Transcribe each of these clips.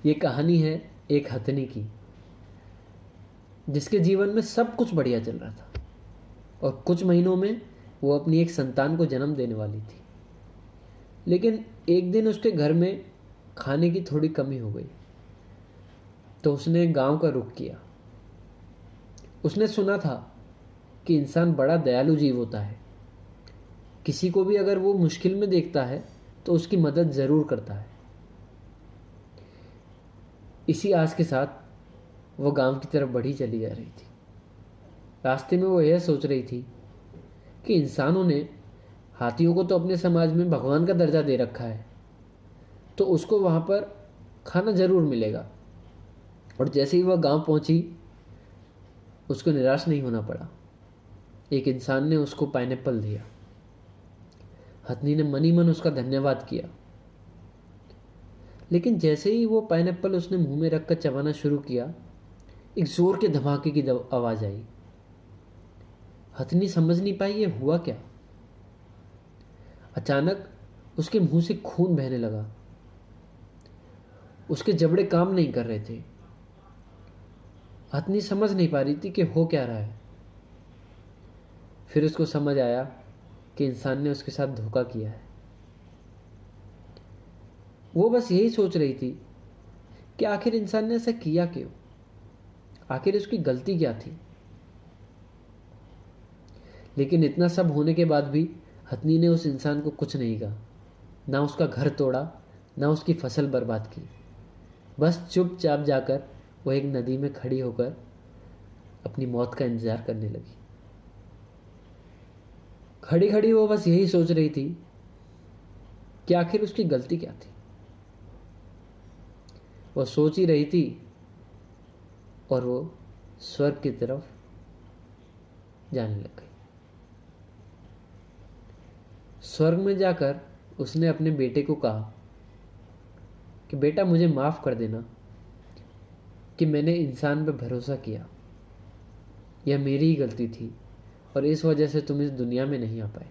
ये कहानी है एक हथनी की, जिसके जीवन में सब कुछ बढ़िया चल रहा था और कुछ महीनों में वो अपनी एक संतान को जन्म देने वाली थी। लेकिन एक दिन उसके घर में खाने की थोड़ी कमी हो गई, तो उसने गांव का रुख किया। उसने सुना था कि इंसान बड़ा दयालु जीव होता है। किसी को भी अगर वो मुश्किल में देखता है तो उसकी मदद ज़रूर करता है। इसी आस के साथ वो गांव की तरफ बढ़ी चली जा रही थी। रास्ते में वो यह सोच रही थी कि इंसानों ने हाथियों को तो अपने समाज में भगवान का दर्जा दे रखा है, तो उसको वहाँ पर खाना ज़रूर मिलेगा। और जैसे ही वह गांव पहुंची, उसको निराश नहीं होना पड़ा। एक इंसान ने उसको पाइनएप्पल दिया। हथनी ने मनी मन उसका धन्यवाद किया। लेकिन जैसे ही वो पाइनएप्पल उसने मुंह में रखकर चबाना शुरू किया, एक जोर के धमाके की आवाज आई। हथनी समझ नहीं पाई ये हुआ क्या। अचानक उसके मुंह से खून बहने लगा। उसके जबड़े काम नहीं कर रहे थे। हथनी समझ नहीं पा रही थी कि हो क्या रहा है। फिर उसको समझ आया कि इंसान ने उसके साथ धोखा किया है। वो बस यही सोच रही थी कि आखिर इंसान ने ऐसा किया क्यों, आखिर उसकी गलती क्या थी। लेकिन इतना सब होने के बाद भी हथनी ने उस इंसान को कुछ नहीं कहा। ना उसका घर तोड़ा, ना उसकी फसल बर्बाद की। बस चुपचाप जाकर वो एक नदी में खड़ी होकर अपनी मौत का इंतजार करने लगी। खड़ी खड़ी वो बस यही सोच रही थी कि आखिर उसकी गलती क्या थी। वो सोच ही रही थी और वो स्वर्ग की तरफ जाने लग गई। स्वर्ग में जाकर उसने अपने बेटे को कहा कि बेटा, मुझे माफ़ कर देना कि मैंने इंसान पर भरोसा किया। यह मेरी ही गलती थी और इस वजह से तुम इस दुनिया में नहीं आ पाए।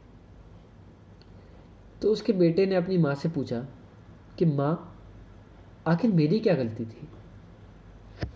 तो उसके बेटे ने अपनी माँ से पूछा कि माँ, आखिर मेरी क्या गलती थी।